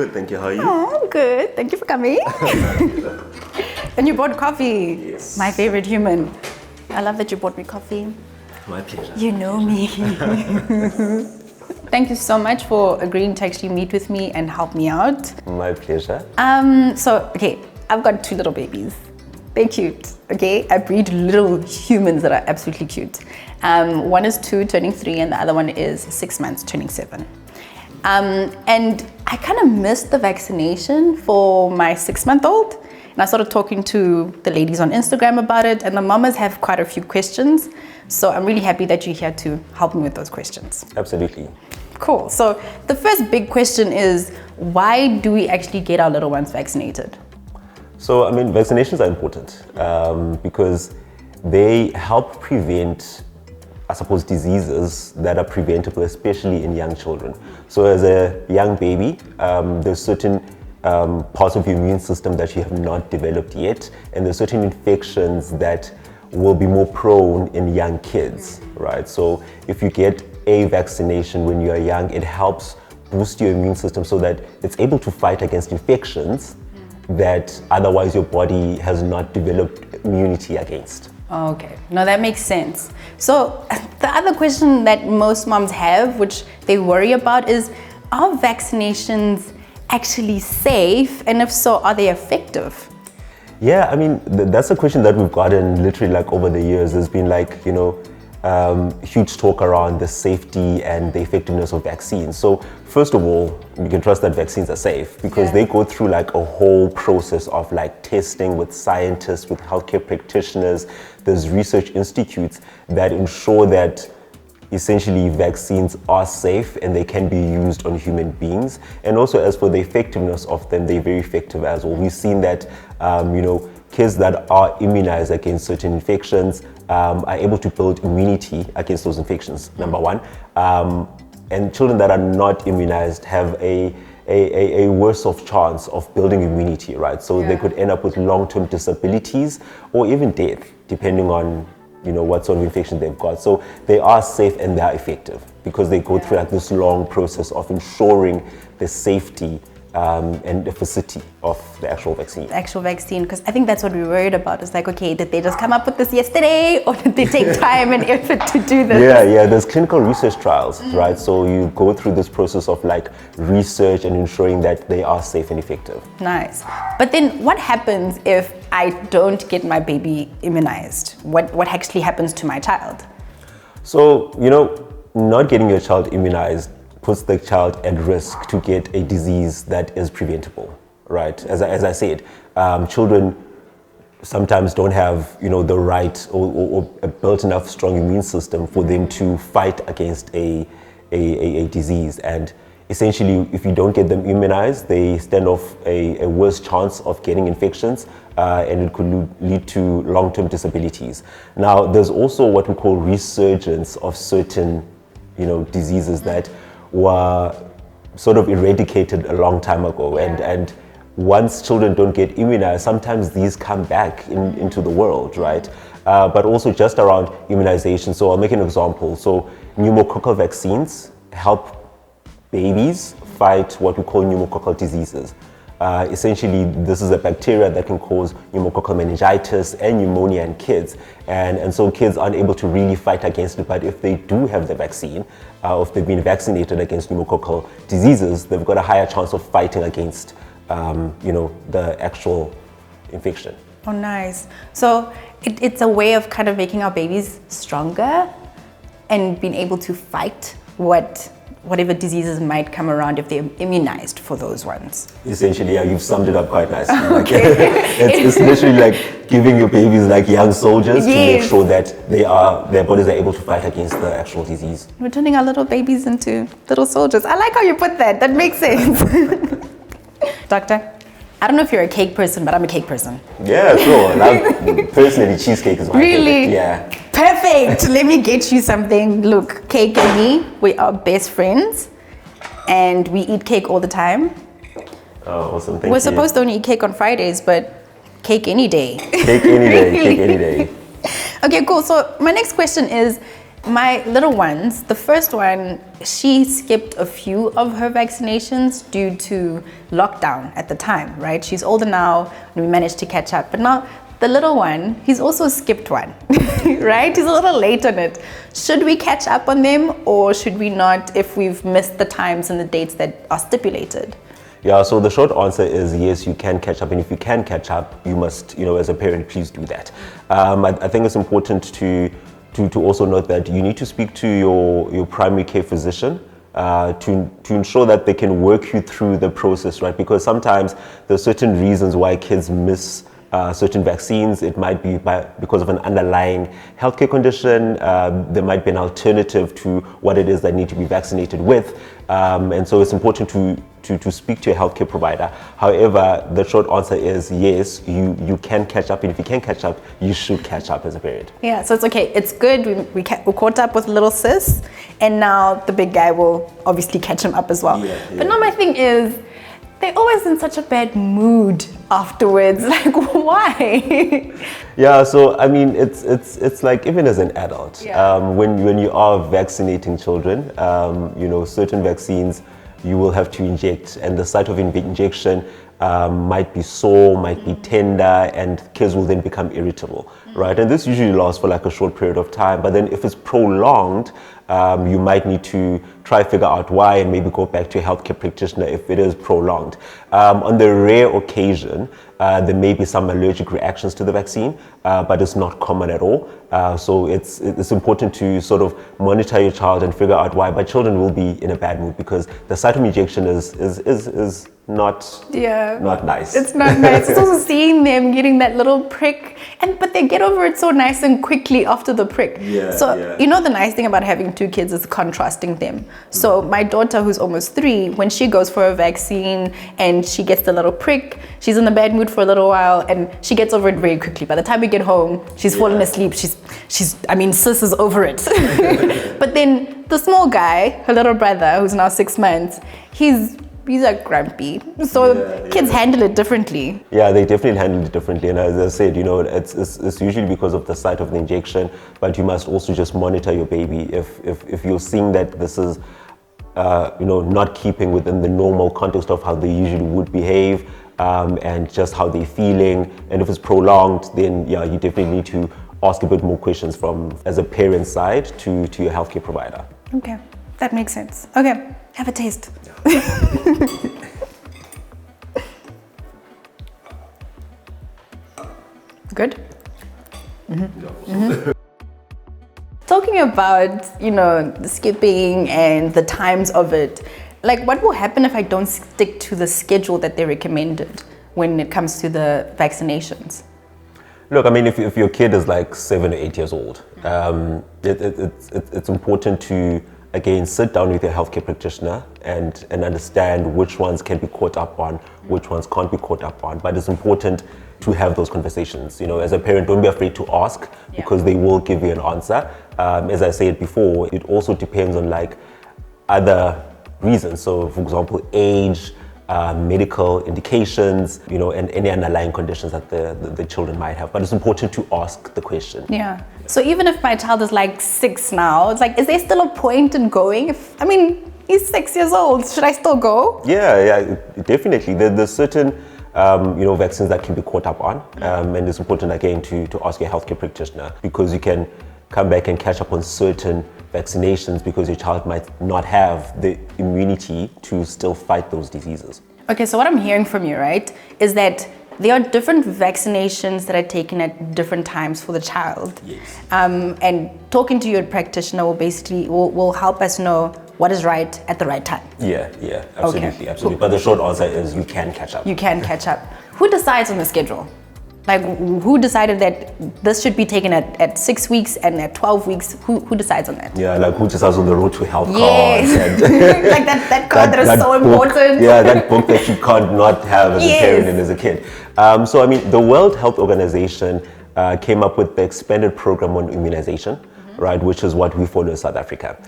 good, thank you. How are you? Oh, good. Thank you for coming. And you bought coffee. Yes. My favorite human. I love that you bought me coffee. My pleasure. You know me. Thank you so much for agreeing to actually meet with me and help me out. My pleasure. Okay, I've got 2 little babies. They're cute, okay? I breed little humans that are absolutely cute. One is 2, turning 3, and the other one is 6 months, turning 7. And I kind of missed the vaccination for my 6-month-old. And I started talking to the ladies on Instagram about it, and the mamas have quite a few questions. So I'm really happy that you're here to help me with those questions. Absolutely. Cool. So the first big question is, why do we actually get our little ones vaccinated? So, I mean, vaccinations are important because they help prevent, I suppose, diseases that are preventable, especially in young children. So as a young baby, there's certain parts of your immune system that you have not developed yet, and there's certain infections that will be more prone in young kids, right? So if you get a vaccination when you are young, it helps boost your immune system so that it's able to fight against infections that otherwise your body has not developed immunity against. Okay, no, that makes sense. So the other question that most moms have, which they worry about, is, are vaccinations actually safe? And if so, are they effective? Yeah, I mean, that's a question that we've gotten literally like over the years. There's been like, huge talk around the safety and the effectiveness of vaccines. So first of all, you can trust that vaccines are safe because they go through like a whole process of like testing with scientists, with healthcare practitioners. There's research institutes that ensure that essentially vaccines are safe and they can be used on human beings. And also as for the effectiveness of them, they're very effective as well. We've seen that, kids that are immunized against certain infections are able to build immunity against those infections, number one. And children that are not immunized have a worse off chance of building immunity, right? So they could end up with long-term disabilities or even death, depending on what sort of infection they've got. So they are safe and they are effective because they go through like this long process of ensuring the safety and efficacy of the actual vaccine. The actual vaccine, because I think that's what we're worried about. It's like, okay, did they just come up with this yesterday, or did they take time and effort to do this? Yeah, there's clinical research trials, right? So you go through this process of like research and ensuring that they are safe and effective. Nice. But then what happens if I don't get my baby immunized? What actually happens to my child? So, not getting your child immunized puts the child at risk to get a disease that is preventable, right? As I said, children sometimes don't have, the right or a built enough strong immune system for them to fight against a disease. And essentially, if you don't get them immunized, they stand off a worse chance of getting infections, and it could lead to long-term disabilities. Now, there's also what we call resurgence of certain, diseases that were sort of eradicated a long time ago. And once children don't get immunized, sometimes these come back into the world, right? But also just around immunization. So I'll make an example. So pneumococcal vaccines help babies fight what we call pneumococcal diseases. Essentially, this is a bacteria that can cause pneumococcal meningitis and pneumonia in kids. And so kids aren't able to really fight against it. But if they do have the vaccine, or if they've been vaccinated against pneumococcal diseases, they've got a higher chance of fighting against, the actual infection. Oh, nice. So it's a way of kind of making our babies stronger and being able to fight whatever diseases might come around if they're immunized for those ones. Essentially, yeah, you've summed it up quite nicely. It's literally like giving your babies like young soldiers to make sure that their bodies are able to fight against the actual disease. We're turning our little babies into little soldiers. I like how you put that. That makes sense. Doctor, I don't know if you're a cake person, but I'm a cake person. Yeah, sure. Personally, cheesecake is my favorite. Yeah. Perfect. Let me get you something. Look, cake and me, we are best friends, and we eat cake all the time. Oh, awesome. Thank you. We're supposed to only eat cake on Fridays, but cake any day. Cake any day. Cake any day. Okay, cool. So my next question is, My little ones, the first one, she skipped a few of her vaccinations due to lockdown at the time, right? She's older now and we managed to catch up. But now the little one, he's also skipped one, right? He's a little late on it. Should we catch up on them or should we not if we've missed the times and the dates that are stipulated? Yeah, so the short answer is yes, you can catch up, and if you can catch up, you must, as a parent, please do that. I think it's important to also note that you need to speak to your primary care physician to ensure that they can work you through the process, right? Because sometimes there's certain reasons why kids miss certain vaccines. It might be because of an underlying healthcare condition. There might be an alternative to what it is they need to be vaccinated with. And so it's important to speak to a healthcare provider. However, the short answer is yes, you can catch up. And if you can catch up, you should catch up as a parent. Yeah, so it's okay. It's good. We caught up with little sis. And now the big guy will obviously catch him up as well. Yeah. But now my thing is, they're always in such a bad mood afterwards. Like, why? Yeah, so I mean, it's like even as an adult, Yeah. When you are vaccinating children, certain vaccines you will have to inject, and the site of injection might be sore, might be tender, and kids will then become irritable, right? And this usually lasts for like a short period of time, but then if it's prolonged, you might need to try figure out why and maybe go back to a healthcare practitioner if it is prolonged. On the rare occasion, there may be some allergic reactions to the vaccine, but it's not common at all. So it's important to sort of monitor your child and figure out why. But children will be in a bad mood because the site of injection is not nice. It's not nice. It's also seeing them getting that little prick, but they get over it so nice and quickly after the prick. The nice thing about having two kids is contrasting them. So my daughter, who's almost 3, when she goes for a vaccine and she gets the little prick, she's in a bad mood for a little while and she gets over it very quickly. By the time we get home, she's fallen asleep. Sis is over it. But then the small guy, her little brother, who's now 6 months, he's like grumpy. So kids handle it differently. Yeah, they definitely handle it differently. And as I said, it's usually because of the site of the injection, but you must also just monitor your baby. If you're seeing that this is, not keeping within the normal context of how they usually would behave, and just how they're feeling. And if it's prolonged, then you definitely need to ask a bit more questions as a parent side to your healthcare provider. Okay, that makes sense. Okay, have a taste. Good? Mm-hmm. Talking about, the skipping and the times of it, like what will happen if I don't stick to the schedule that they recommended when it comes to the vaccinations? Look, I mean, if your kid is like 7 or 8 years old, it's important to, again, sit down with your healthcare practitioner and understand which ones can be caught up on, which ones can't be caught up on. But it's important to have those conversations. As a parent, don't be afraid to ask because they will give you an answer. As I said before, it also depends on like other reasons. So, for example, age, medical indications, and any underlying conditions that the children might have. But it's important to ask the question. Yeah. So even if my child is like 6 now, it's like, is there still a point in going? He's 6 years old. Should I still go? Yeah, definitely. There's certain, vaccines that can be caught up on. And it's important, again, to ask your healthcare practitioner because you can come back and catch up on certain vaccinations because your child might not have the immunity to still fight those diseases. Okay, so what I'm hearing from you, right, is that there are different vaccinations that are taken at different times for the child. Yes. And talking to your practitioner will help us know what is right at the right time. Yeah, absolutely, absolutely. But the short answer is you can catch up. You can catch up. Who decides on the schedule? Like, who decided that this should be taken at 6 weeks and at 12 weeks? Who decides on that? Yeah, like who decides on the road to health yes. cards? And like that card that is so book, important. Yeah, that book that you can't not have as a parent and as a kid. So, I mean, the World Health Organization came up with the expanded program on immunization, right, which is what we follow in South Africa.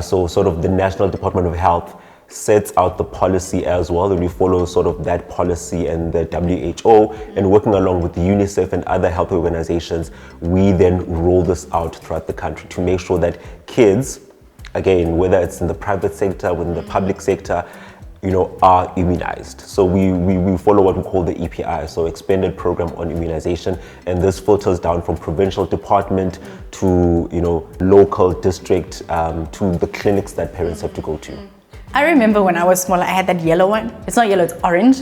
So, sort of the National Department of Health sets out the policy as well, and we follow sort of that policy and the WHO, and working along with the UNICEF and other health organizations, we then roll this out throughout the country to make sure that kids, again, whether it's in the private sector, within the public sector, are immunized. So we follow what we call the EPI, so Expanded Program on Immunization, and this filters down from provincial department to local district to the clinics that parents have to go to. I remember when I was smaller, I had that yellow one. It's not yellow, it's orange.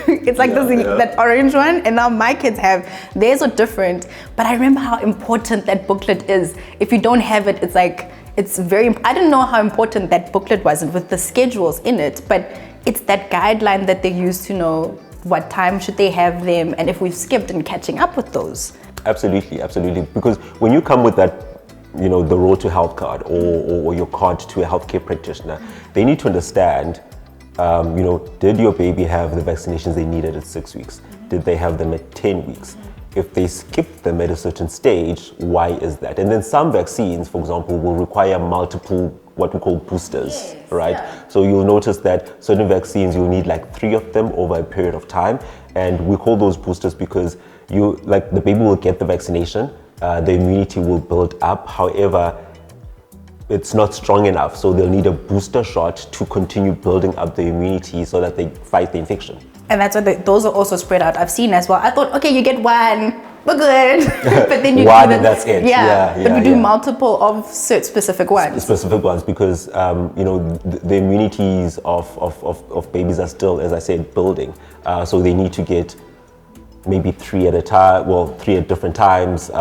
It's like that orange one. And now my kids have, theirs are different. But I remember how important that booklet is. If you don't have it, it's like, it's very, I didn't know how important that booklet was with the schedules in it, but it's that guideline that they use to know what time should they have them and if we've skipped and catching up with those. Absolutely, absolutely. Because when you come with that, the road to health card or your card to a healthcare practitioner, they need to understand, did your baby have the vaccinations they needed at 6 weeks? Did they have them at 10 weeks? If they skipped them at a certain stage, why is that? And then some vaccines, for example, will require multiple, what we call boosters, right? Yeah. So you'll notice that certain vaccines, you'll need like 3 of them over a period of time. And we call those boosters because the baby will get the vaccination, the immunity will build up. However, it's not strong enough. So they'll need a booster shot to continue building up the immunity so that they fight the infection. And that's why those are also spread out. I've seen as well. I thought, okay, you get one, we're good. But then you one and that's it. But you do multiple of specific ones. Specific ones because, the immunities of babies are still, as I said, building. So they need to get maybe 3 at a time, 3 at different times,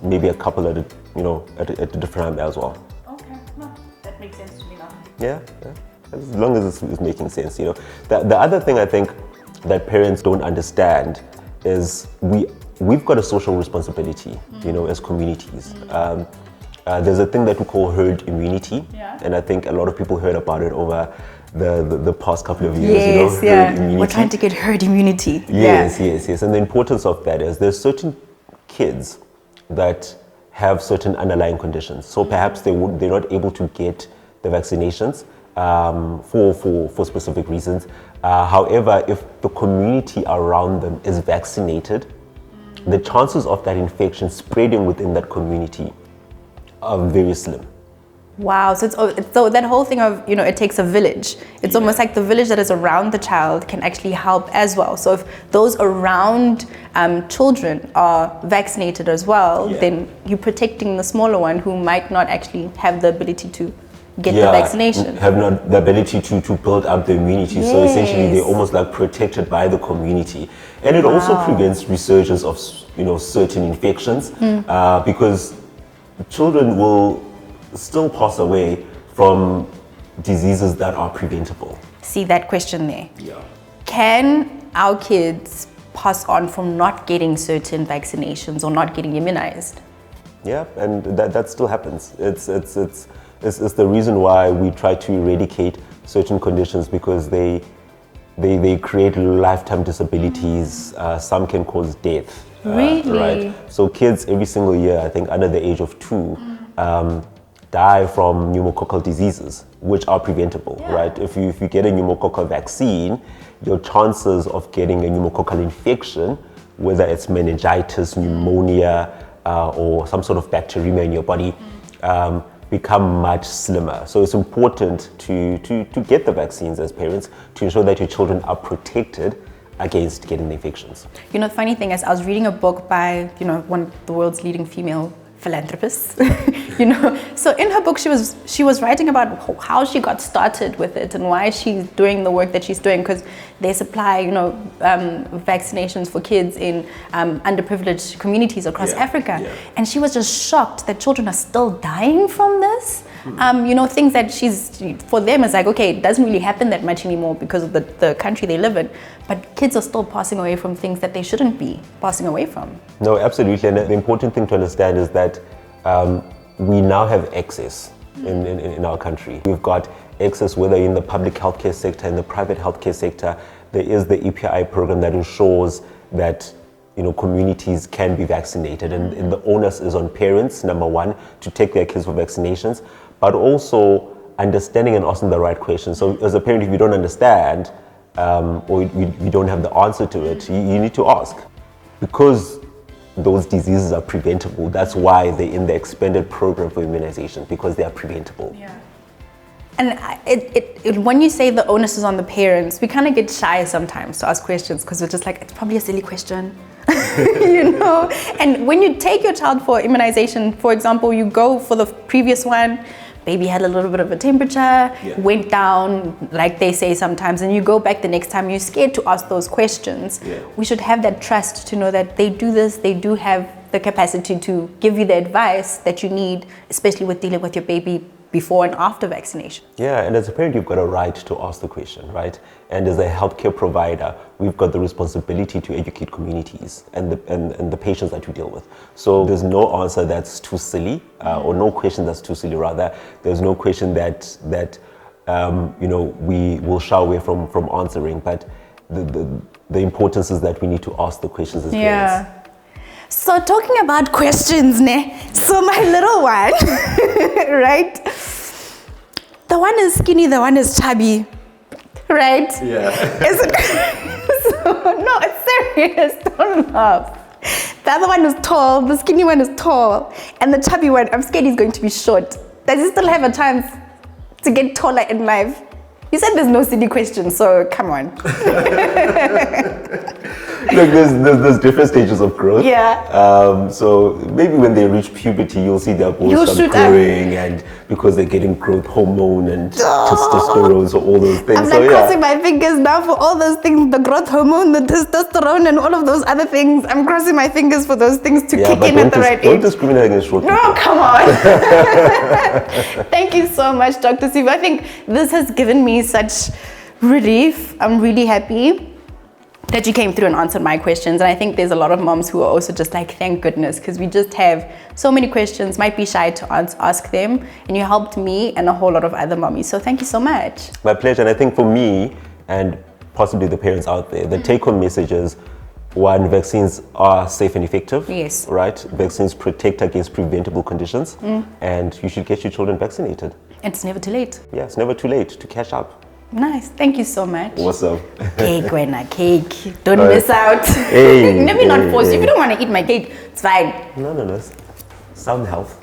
maybe a couple at a different time as well. Okay, no, that makes sense to me now. Yeah. As long as it's making sense, The other thing I think that parents don't understand is we've got a social responsibility, as communities. There's a thing that we call herd immunity, and I think a lot of people heard about it over the past couple of years. Yes, we're trying to get herd immunity. Yes. And the importance of that is there's certain kids that have certain underlying conditions. So perhaps they're not able to get the vaccinations for specific reasons. However, if the community around them is vaccinated, the chances of that infection spreading within that community are very slim. Wow, so that whole thing of, it takes a village. It's almost like the village that is around the child can actually help as well. So if those around children are vaccinated as well, then you're protecting the smaller one who might not actually have the ability to get the vaccination. Have not the ability to build up the immunity. So essentially they're almost like protected by the community. And it also prevents resurgence of, certain infections because children will still pass away from diseases that are preventable. See that question there? Yeah. Can our kids pass on from not getting certain vaccinations or not getting immunized? Yeah, and that still happens. It's the reason why we try to eradicate certain conditions because they create lifetime disabilities. Some can cause death. Really? Right. So kids every single year, I think under the age of 2, die from pneumococcal diseases, which are preventable, right? If you get a pneumococcal vaccine, your chances of getting a pneumococcal infection, whether it's meningitis, pneumonia, or some sort of bacteremia in your body, become much slimmer. So it's important to get the vaccines as parents to ensure that your children are protected against getting the infections. The funny thing is I was reading a book by, one of the world's leading female philanthropists, So in her book, she was writing about how she got started with it and why she's doing the work that she's doing because they supply, vaccinations for kids in underprivileged communities across Africa. Yeah. And she was just shocked that children are still dying from this. Things that for them is like, okay, it doesn't really happen that much anymore because of the country they live in, but kids are still passing away from things that they shouldn't be passing away from. No, absolutely. And the important thing to understand is that we now have access in our country. We've got access whether in the public healthcare sector, in the private healthcare sector. There is the EPI program that ensures that communities can be vaccinated, and the onus is on parents, number one, to take their kids for vaccinations, but also understanding and asking the right questions. So as a parent, if you don't understand or you don't have the answer to it, you need to ask. Because those diseases are preventable, that's why they're in the expanded program for immunization, because they are preventable. Yeah. And when you say the onus is on the parents, we kind of get shy sometimes to ask questions because we're just like, it's probably a silly question, you know? And when you take your child for immunization, for example, you go for the previous one, baby had a little bit of a temperature, went down, like they say sometimes, and you go back the next time, you're scared to ask those questions. We should have that trust to know that they do this, they do have the capacity to give you the advice that you need, especially with dealing with your baby before and after vaccination. Yeah, and as a parent, you've got a right to ask the question, right? And as a healthcare provider, we've got the responsibility to educate communities and the patients that we deal with. So there's no answer that's too silly, or no question that's too silly. Rather, there's no question that you know, we will shy away from answering. But the importance is that we need to ask the questions as parents. So talking about questions, so my little one, right? The one is skinny, the one is chubby, right? Yeah. No, it's serious, don't laugh. The other one is tall, the skinny one is tall, and the chubby one, I'm scared he's going to be short. Does he still have a chance to get taller in life? You said there's no silly questions, so come on. Look, there's different stages of growth. So maybe when they reach puberty, you'll see their bones start growing, and because they're getting growth hormone and testosterone, so all those things. I'm like crossing my fingers now for all those things, the growth hormone, the testosterone, and all of those other things. I'm crossing my fingers for those things to kick in at the right age. Don't discriminate against short people. No, come on. Thank you so much, Dr. Sivu. I think this has given me such relief. I'm really happy that you came through and answered my questions. And I think there's a lot of moms who are also just like, thank goodness, because we just have so many questions, might be shy to ask them. And you helped me and a whole lot of other mommies. So thank you so much. My pleasure. And I think for me, and possibly the parents out there, the take-home message is, one, vaccines are safe and effective. Yes. Right? Vaccines protect against preventable conditions. And you should get your children vaccinated. And it's never too late. Yeah, it's never too late to catch up. Nice. Thank you so much. Awesome. Cake, cake. Don't miss out. Hey, Let me not force you. If you don't want to eat my cake, it's fine. No. Sound health.